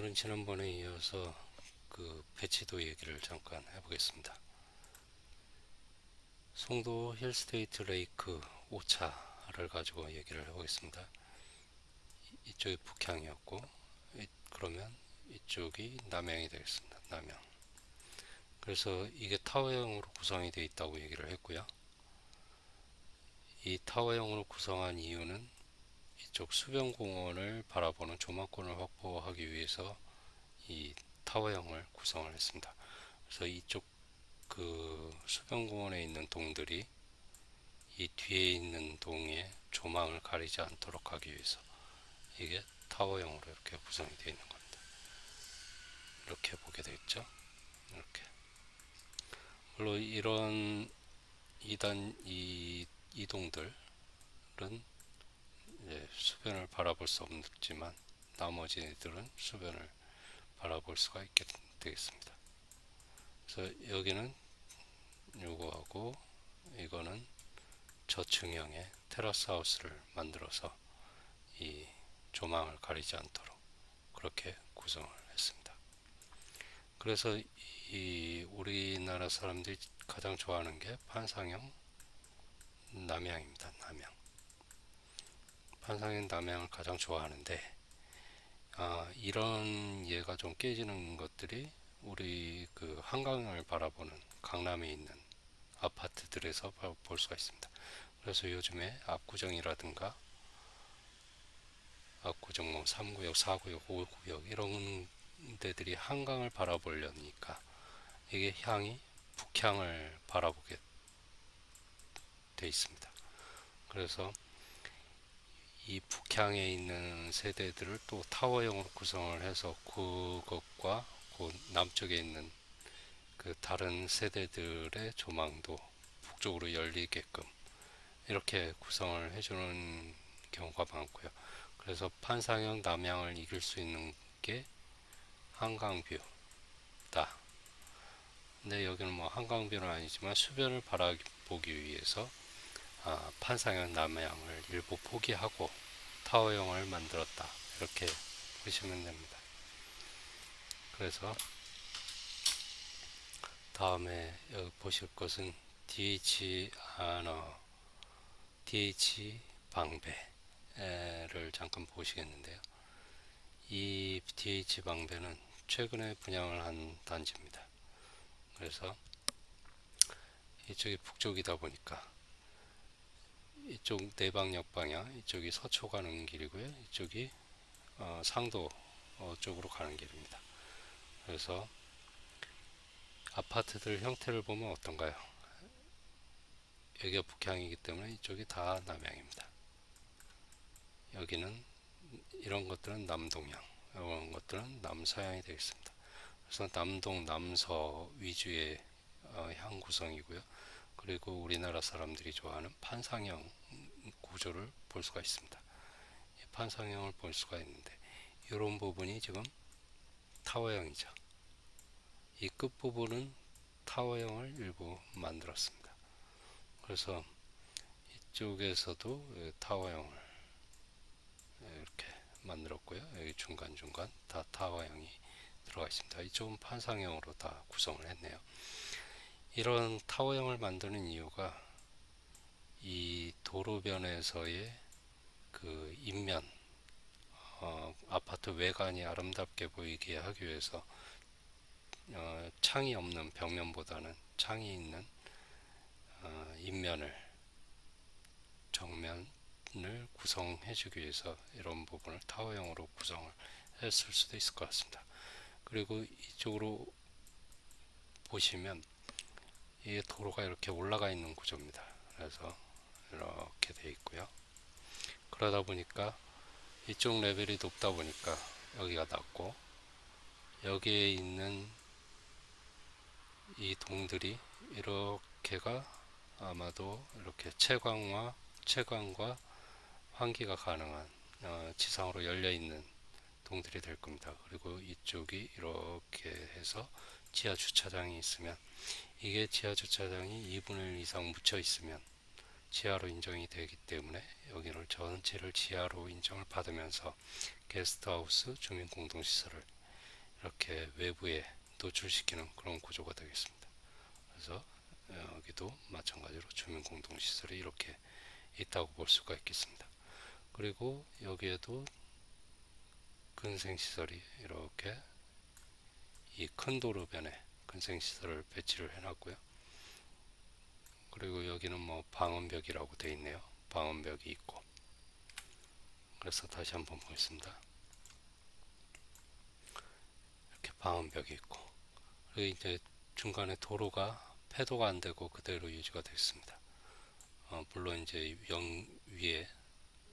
오늘은 지난번에 이어서 배치도 얘기를 잠깐 해보겠습니다. 송도 힐스테이트 레이크 5차를 가지고 얘기를 해보겠습니다. 이쪽이 북향이었고, 그러면 이쪽이 남향이 되겠습니다. 남향. 그래서 이게 타워형으로 구성이 되어 있다고 얘기를 했고요. 이 타워형으로 구성한 이유는 이쪽 수변공원을 바라보는 조망권을 확보하기 위해서 이 타워형을 구성을 했습니다. 그래서 이쪽 수변공원에 있는 동들이 이 뒤에 있는 동의 조망을 가리지 않도록 하기 위해서 이게 타워형으로 이렇게 구성이 되어 있는 겁니다. 이렇게 보게 되겠죠. 이렇게. 물론 이런 이동들은 이제 수변을 바라볼 수 없지만 나머지들은 수변을 바라볼 수가 있게 되겠습니다. 그래서 여기는 요거하고 이거는 저층형의 테라스 하우스를 만들어서 이 조망을 가리지 않도록 그렇게 구성을 했습니다. 그래서 이 우리나라 사람들이 가장 좋아하는 게 판상형 남향입니다. 남향. 판상형 남향을 가장 좋아하는데 이런 예가 좀 깨지는 것들이 우리 한강을 바라보는 강남에 있는 아파트들에서 볼 수가 있습니다. 그래서 요즘에 압구정이라든가 압구정 뭐 3구역, 4구역, 5구역 이런 데들이 한강을 바라보려니까 이게 향이 북향을 바라보게 돼 있습니다. 그래서 이 북향에 있는 세대들을 또 타워형으로 구성을 해서 그것과 그 남쪽에 있는 다른 세대들의 조망도 북쪽으로 열리게끔 이렇게 구성을 해주는 경우가 많고요. 그래서 판상형 남향을 이길 수 있는 게 한강뷰다. 근데 여기는 뭐 한강뷰는 아니지만 수변을 바라보기 위해서 판상형 남향을 일부 포기하고 타워형을 만들었다. 이렇게 보시면 됩니다. 그래서 다음에 여기 보실 것은 DH 방배를 잠깐 보시겠는데요. 이 DH 방배는 최근에 분양을 한 단지입니다. 그래서 이쪽이 북쪽이다 보니까 이쪽 내방역 방향, 이쪽이 서초 가는 길이고요. 이쪽이 상도 쪽으로 가는 길입니다. 그래서 아파트들 형태를 보면 어떤가요? 여기가 북향이기 때문에 이쪽이 다 남향입니다. 여기는 이런 것들은 남동향, 이런 것들은 남서향이 되겠습니다. 그래서 남동, 남서 위주의 향 구성이고요. 그리고 우리나라 사람들이 좋아하는 판상형 구조를 볼 수가 있습니다. 판상형을 볼 수가 있는데 이런 부분이 지금 타워형이죠. 이 끝부분은 타워형을 일부 만들었습니다. 그래서 이쪽에서도 타워형을 이렇게 만들었고요. 여기 중간중간 다 타워형이 들어가 있습니다. 이쪽은 판상형으로 다 구성을 했네요. 이런 타워형을 만드는 이유가 이 도로변에서의 인면, 아파트 외관이 아름답게 보이게 하기 위해서 창이 없는 벽면보다는 창이 있는 인면을 정면을 구성해주기 위해서 이런 부분을 타워형으로 구성을 했을 수도 있을 것 같습니다. 그리고 이쪽으로 보시면 이 도로가 이렇게 올라가 있는 구조입니다. 그래서 이렇게 되어 있고요. 그러다 보니까 이쪽 레벨이 높다 보니까 여기가 낮고 여기에 있는 이 동들이 이렇게가 아마도 이렇게 채광과 환기가 가능한 지상으로 열려 있는 동들이 될 겁니다. 그리고 이쪽이 이렇게 해서 지하 주차장이 있으면 이게 지하 주차장이 2분의 1 이상 묻혀 있으면 지하로 인정이 되기 때문에 여기를 전체를 지하로 인정을 받으면서 게스트하우스 주민공동시설을 이렇게 외부에 노출시키는 그런 구조가 되겠습니다. 그래서 여기도 마찬가지로 주민공동시설이 이렇게 있다고 볼 수가 있겠습니다. 그리고 여기에도 근생시설이 이렇게 이 큰 도로변에 근생시설을 배치를 해놨고요. 그리고 여기는 뭐 방음벽이라고 되어 있네요. 방음벽이 있고. 그래서 다시 한번 보겠습니다. 이렇게 방음벽이 있고, 그리고 이제 중간에 도로가 폐도가 안 되고 그대로 유지가 됐습니다. 물론 이제 위에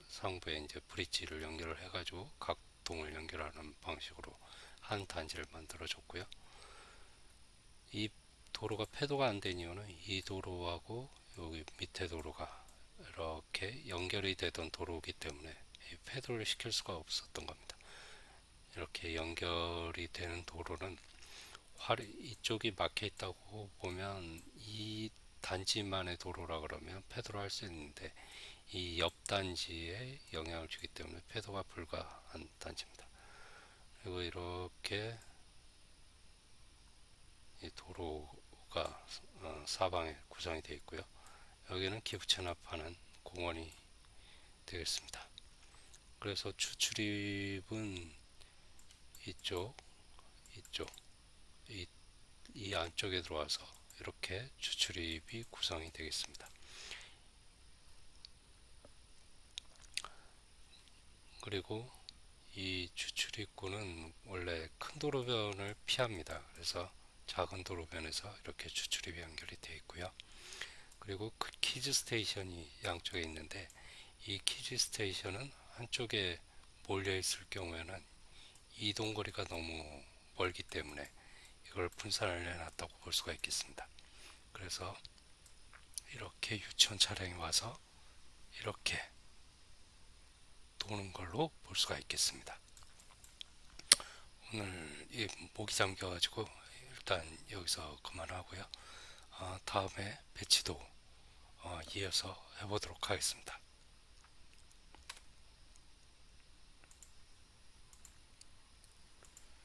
상부에 이제 브릿지를 연결을 해가지고 각 동을 연결하는 방식으로 한 단지를 만들어 줬고요. 이 도로가 폐도가 안 된 이유는 이 도로하고 여기 밑에 도로가 이렇게 연결이 되던 도로이기 때문에 폐도를 시킬 수가 없었던 겁니다. 이렇게 연결이 되는 도로는 이쪽이 막혀 있다고 보면 이 단지만의 도로라 그러면 폐도를 할 수 있는데 이 옆 단지에 영향을 주기 때문에 폐도가 불가한 단지입니다. 그리고 이렇게 이 도로가 사방에 구성이 되어 있고요. 여기는 기부 체납하는 공원이 되겠습니다. 그래서 추출입은 이쪽, 이, 이 안쪽에 들어와서 이렇게 추출입이 구성이 되겠습니다. 그리고 이 추출입구는 원래 큰 도로변을 피합니다. 그래서 작은 도로변에서 이렇게 추출입이 연결이 되어 있고요. 그리고 그 키즈 스테이션이 양쪽에 있는데 이 키즈 스테이션은 한쪽에 몰려 있을 경우에는 이동 거리가 너무 멀기 때문에 이걸 분산을 해놨다고 볼 수가 있겠습니다. 그래서 이렇게 유치원 차량이 와서 이렇게 도는 걸로 볼 수가 있겠습니다. 오늘 이 목이 잠겨가지고 일단 여기서 그만하고요. 다음에 배치도 이어서 해보도록 하겠습니다.